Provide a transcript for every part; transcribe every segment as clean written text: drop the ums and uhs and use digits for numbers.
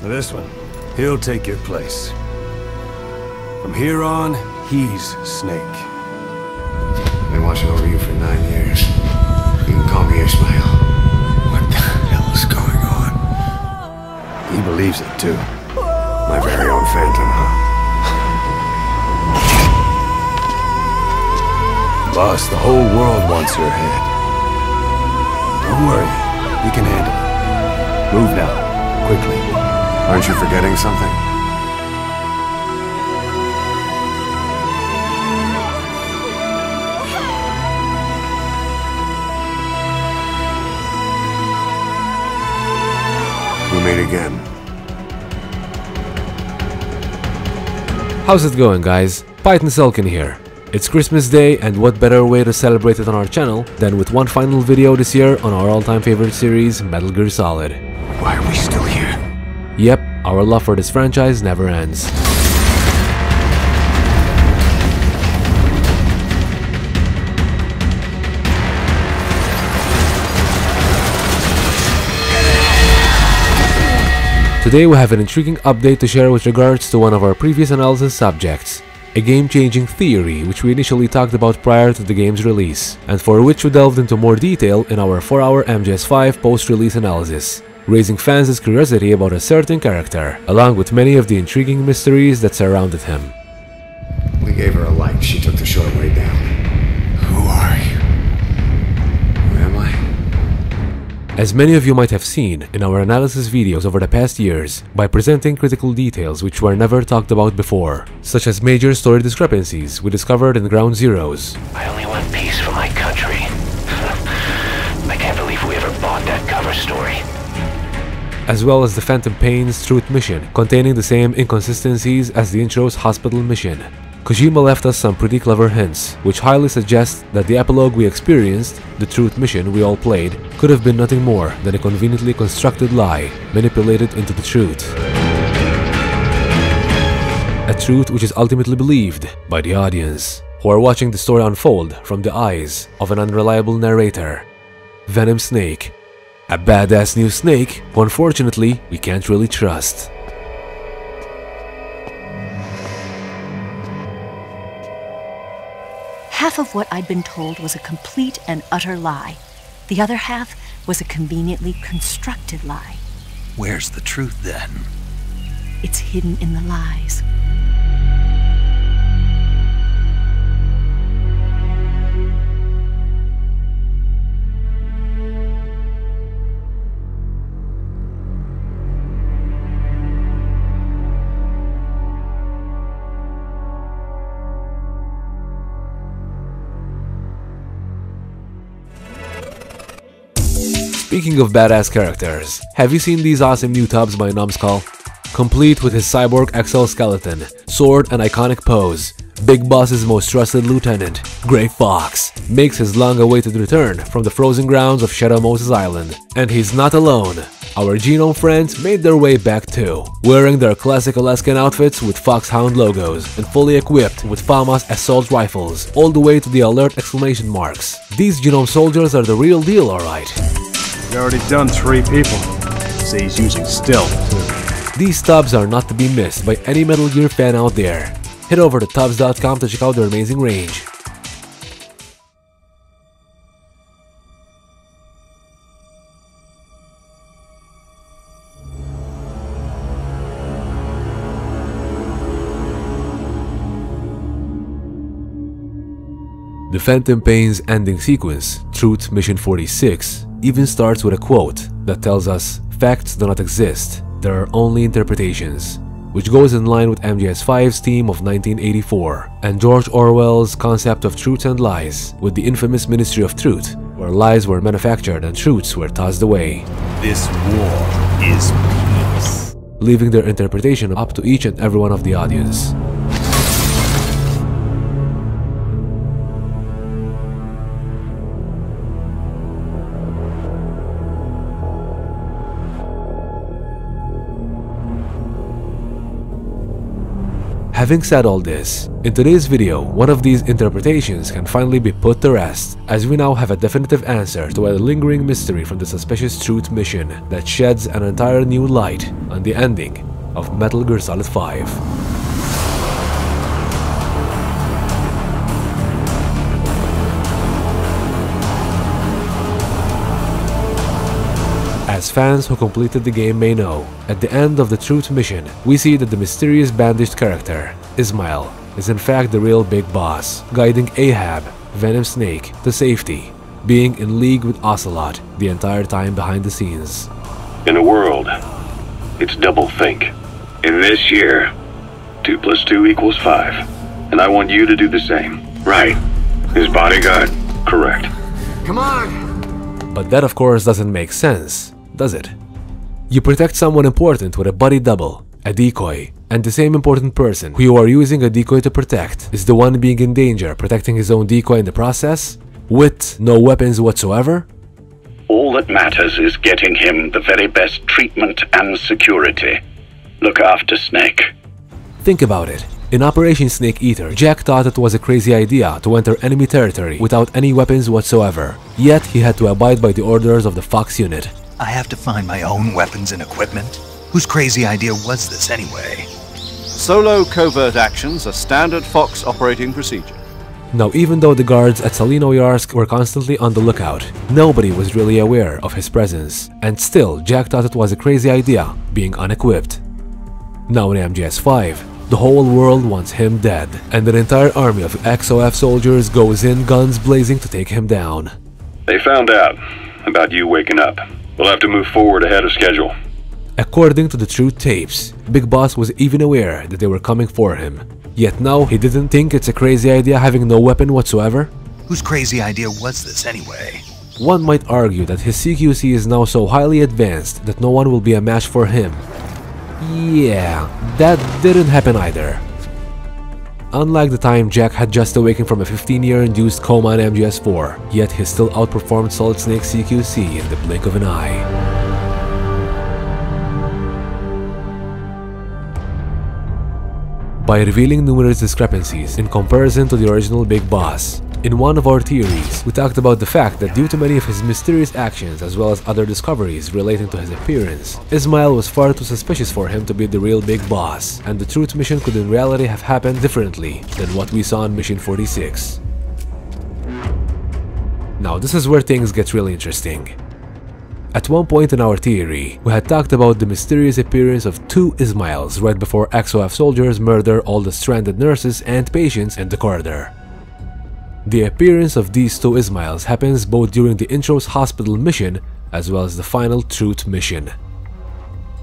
This one, he'll take your place. From here on, he's Snake. I've been watching over you for 9 years. You can call me Ishmael. What the hell is going on? He believes it too. My very own phantom, huh? Boss, the whole world wants your head. Don't worry, we can handle it. Move now, quickly. Aren't you forgetting something? We'll meet again. How's it going, guys? PythonSelkan here. It's Christmas Day, and what better way to celebrate it on our channel than with one final video this year on our all-time favorite series, Metal Gear Solid. Why are we still here? Yep, our love for this franchise never ends. Today we have an intriguing update to share with regards to one of our previous analysis subjects. A game-changing theory which we initially talked about prior to the game's release, and for which we delved into more detail in our 4-hour MGS5 post-release analysis, raising fans' curiosity about a certain character, along with many of the intriguing mysteries that surrounded him. We gave her a light. She took the short way down. Who are you? Who am I? As many of you might have seen in our analysis videos over the past years, by presenting critical details which were never talked about before, such as major story discrepancies we discovered in Ground Zeroes. I only want peace for my country. I can't believe we ever bought that cover story. As well as the Phantom Pain's Truth mission, containing the same inconsistencies as the intro's hospital mission. Kojima left us some pretty clever hints, which highly suggest that the epilogue we experienced, the Truth mission we all played, could have been nothing more than a conveniently constructed lie, manipulated into the truth. A truth which is ultimately believed by the audience, who are watching the story unfold from the eyes of an unreliable narrator. Venom Snake. A badass new Snake who unfortunately we can't really trust. Half of what I'd been told was a complete and utter lie. The other half was a conveniently constructed lie. Where's the truth then? It's hidden in the lies. Speaking of badass characters, have you seen these awesome new tubs by Numbskull? Complete with his cyborg exoskeleton, sword and iconic pose, Big Boss's most trusted lieutenant, Gray Fox, makes his long-awaited return from the frozen grounds of Shadow Moses Island. And he's not alone. Our Genome friends made their way back too, wearing their classic Alaskan outfits with Foxhound logos and fully equipped with FAMAS assault rifles, all the way to the alert exclamation marks. These Genome soldiers are the real deal, alright. He's already done 3 people. Say he's using stealth, too. These tubs are not to be missed by any Metal Gear fan out there. Head over to tubs.com to check out their amazing range. The Phantom Pain's ending sequence, Truth Mission 46, even starts with a quote that tells us facts do not exist, there are only interpretations, which goes in line with MGS5's theme of 1984 and George Orwell's concept of truths and lies with the infamous Ministry of Truth, where lies were manufactured and truths were tossed away. This war is peace. Leaving their interpretation up to each and every one of the audience. Having said all this, in today's video, one of these interpretations can finally be put to rest, as we now have a definitive answer to a lingering mystery from the Suspicious Truth mission that sheds an entire new light on the ending of Metal Gear Solid 5. As fans who completed the game may know, at the end of the Truth mission, we see that the mysterious bandaged character, Ismail, is in fact the real big boss, guiding Ahab, Venom Snake, to safety, being in league with Ocelot the entire time behind the scenes. In a world, it's double-think. In this year, 2 + 2 = 5. And I want you to do the same. Right. His bodyguard? Correct. Come on! But that of course doesn't make sense, does it? You protect someone important with a body double, a decoy, and the same important person who you are using a decoy to protect is the one being in danger, protecting his own decoy in the process, with no weapons whatsoever? All that matters is getting him the very best treatment and security. Look after Snake. Think about it. In Operation Snake Eater, Jack thought it was a crazy idea to enter enemy territory without any weapons whatsoever, yet he had to abide by the orders of the Fox unit. I have to find my own weapons and equipment? Whose crazy idea was this anyway? Solo covert actions are standard Fox operating procedure. Now, even though the guards at Salinoyarsk were constantly on the lookout, nobody was really aware of his presence, and still Jack thought it was a crazy idea, being unequipped. Now in MGS5, the whole world wants him dead, and an entire army of XOF soldiers goes in guns blazing to take him down. They found out about you waking up. We'll have to move forward ahead of schedule. According to the Truth tapes, Big Boss was even aware that they were coming for him. Yet now he didn't think it's a crazy idea having no weapon whatsoever? Whose crazy idea was this anyway? One might argue that his CQC is now so highly advanced that no one will be a match for him. Yeah, that didn't happen either. Unlike the time Jack had just awakened from a 15-year induced coma in MGS4, yet he still outperformed Solid Snake's CQC in the blink of an eye. By revealing numerous discrepancies in comparison to the original Big Boss, in one of our theories, we talked about the fact that due to many of his mysterious actions as well as other discoveries relating to his appearance, Ismail was far too suspicious for him to be the real Big Boss, and the Truth mission could in reality have happened differently than what we saw in Mission 46. Now this is where things get really interesting. At one point in our theory, we had talked about the mysterious appearance of 2 Ismails right before XOF soldiers murder all the stranded nurses and patients in the corridor. The appearance of these 2 Ismails happens both during the intro's hospital mission as well as the final Truth mission.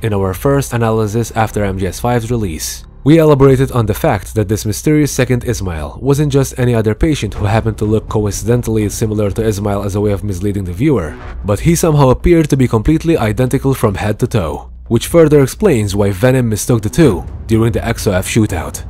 In our first analysis after MGS5's release, we elaborated on the fact that this mysterious second Ismail wasn't just any other patient who happened to look coincidentally similar to Ismail as a way of misleading the viewer, but he somehow appeared to be completely identical from head to toe, which further explains why Venom mistook the two during the XOF shootout.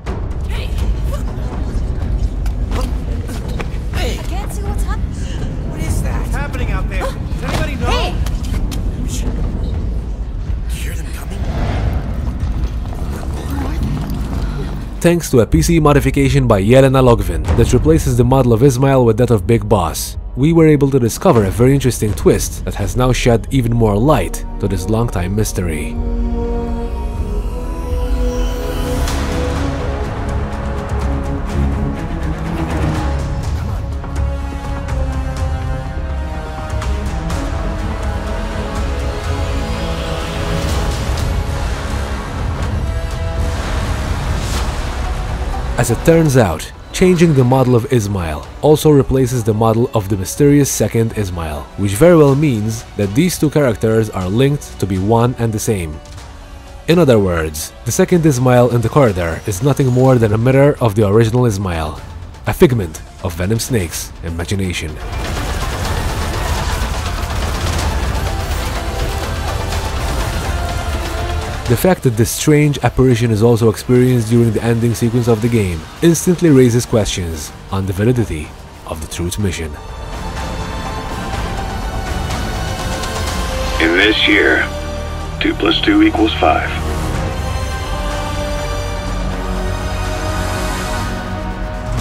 Thanks to a PC modification by Yelena Logvin that replaces the model of Ismail with that of Big Boss, we were able to discover a very interesting twist that has now shed even more light to this long-time mystery. As it turns out, changing the model of Ismail also replaces the model of the mysterious second Ismail, which very well means that these 2 characters are linked to be one and the same. In other words, the second Ismail in the corridor is nothing more than a mirror of the original Ismail, a figment of Venom Snake's imagination. The fact that this strange apparition is also experienced during the ending sequence of the game instantly raises questions on the validity of the Truth mission. In this year, 2 + 2 = 5.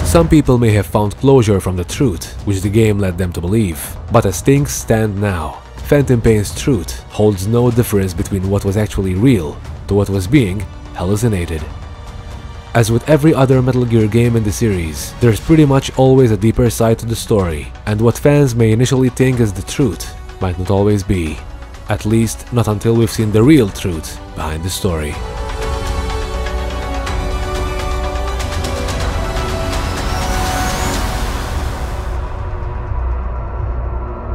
Some people may have found closure from the truth, which the game led them to believe, but as things stand now, Phantom Pain's truth holds no difference between what was actually real to what was being hallucinated. As with every other Metal Gear game in the series, there's pretty much always a deeper side to the story, and what fans may initially think is the truth might not always be. At least, not until we've seen the real truth behind the story.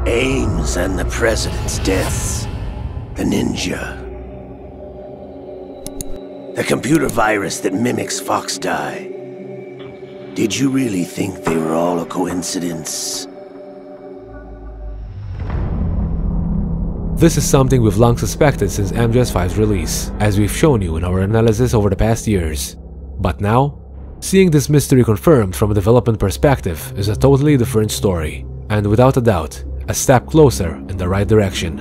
Ames and the President's deaths. The ninja. The computer virus that mimics Fox Die. Did you really think they were all a coincidence? This is something we've long suspected since MGS5's release, as we've shown you in our analysis over the past years. But now, seeing this mystery confirmed from a development perspective is a totally different story, and without a doubt, a step closer in the right direction.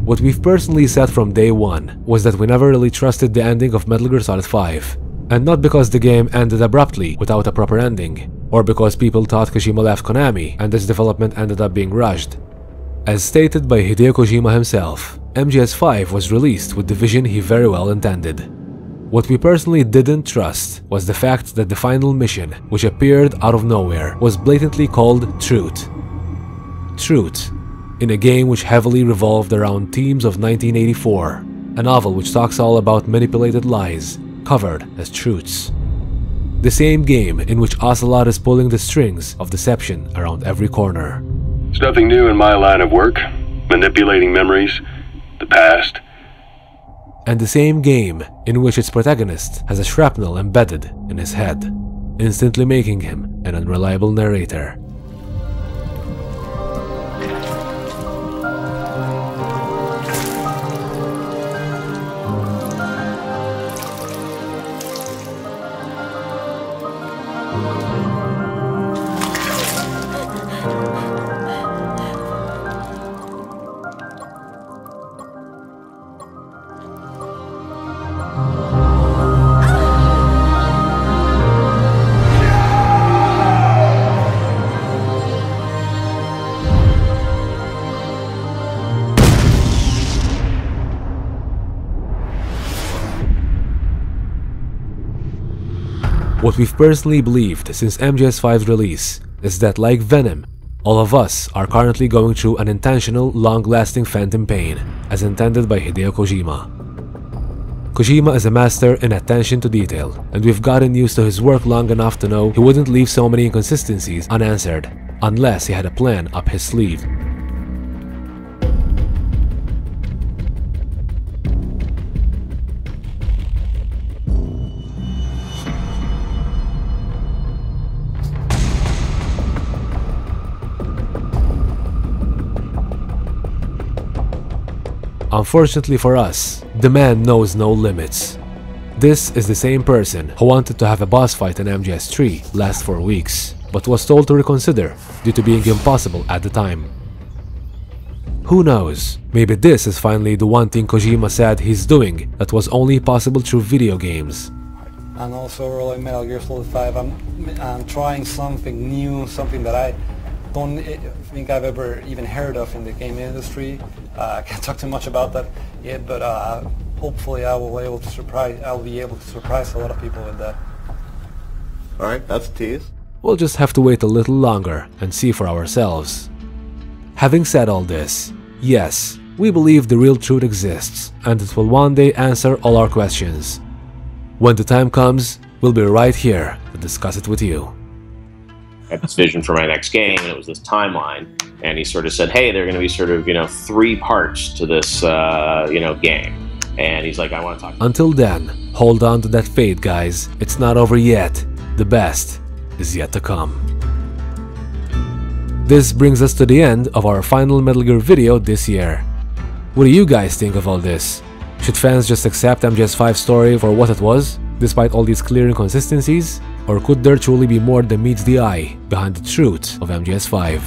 What we've personally said from day one was that we never really trusted the ending of Metal Gear Solid 5, and not because the game ended abruptly without a proper ending, or because people thought Kojima left Konami and its development ended up being rushed. As stated by Hideo Kojima himself, MGS5 was released with the vision he very well intended. What we personally didn't trust was the fact that the final mission, which appeared out of nowhere, was blatantly called Truth. Truth, in a game which heavily revolved around themes of 1984, a novel which talks all about manipulated lies, covered as truths. The same game in which Ocelot is pulling the strings of deception around every corner. It's nothing new in my line of work. Manipulating memories, the past. And the same game in which its protagonist has a shrapnel embedded in his head, instantly making him an unreliable narrator. What we've personally believed since MGS5's release is that, like Venom, all of us are currently going through an intentional, long-lasting phantom pain, as intended by Hideo Kojima. Kojima is a master in attention to detail, and we've gotten used to his work long enough to know he wouldn't leave so many inconsistencies unanswered, unless he had a plan up his sleeve. Unfortunately for us, the man knows no limits. This is the same person who wanted to have a boss fight in MGS3 last 4 weeks, but was told to reconsider due to being impossible at the time. Who knows, maybe this is finally the one thing Kojima said he's doing that was only possible through video games. And also like Metal Gear Solid 5, I'm trying something new, something that I don't think I've ever even heard of in the game industry. I can't talk too much about that yet, but hopefully I'll be able to surprise a lot of people with that. Alright, that's a tease. We'll just have to wait a little longer and see for ourselves. Having said all this, yes, we believe the real truth exists, and it will one day answer all our questions. When the time comes, we'll be right here to discuss it with you. I had this vision for my next game, and it was this timeline, and he sort of said, hey, there are going to be sort of, 3 parts to this, game. And he's like, I want to talk. Until then, hold on to that fate, guys. It's not over yet. The best is yet to come. This brings us to the end of our final Metal Gear video this year. What do you guys think of all this? Should fans just accept MGS5's story for what it was, despite all these clear inconsistencies? Or could there truly be more than meets the eye behind the truth of MGS5?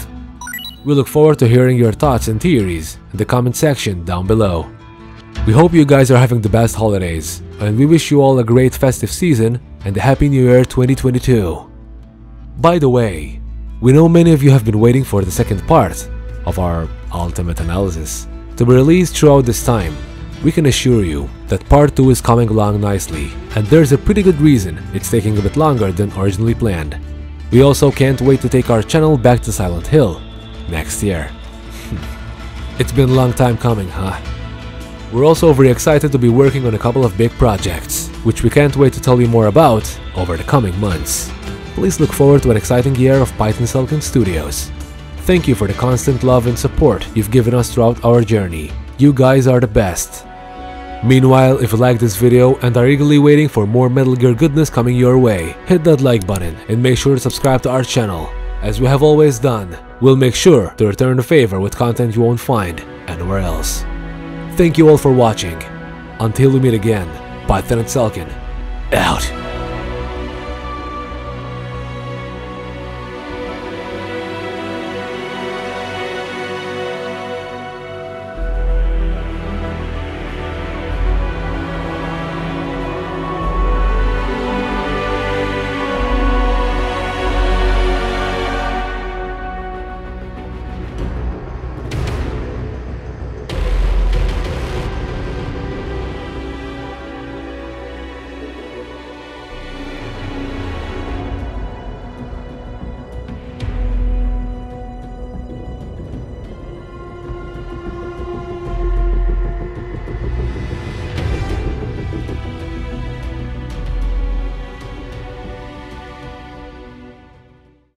We look forward to hearing your thoughts and theories in the comment section down below. We hope you guys are having the best holidays, and we wish you all a great festive season and a Happy New Year 2022. By the way, we know many of you have been waiting for the second part of our ultimate analysis to be released throughout this time. We can assure you that part 2 is coming along nicely, and there's a pretty good reason it's taking a bit longer than originally planned. We also can't wait to take our channel back to Silent Hill next year. It's been a long time coming, huh? We're also very excited to be working on a couple of big projects, which we can't wait to tell you more about over the coming months. Please look forward to an exciting year of PythonSelkan Studios. Thank you for the constant love and support you've given us throughout our journey. You guys are the best. Meanwhile, if you like this video and are eagerly waiting for more Metal Gear goodness coming your way, hit that like button and make sure to subscribe to our channel. As we have always done, we'll make sure to return the favor with content you won't find anywhere else. Thank you all for watching. Until we meet again, PythonSelkan out.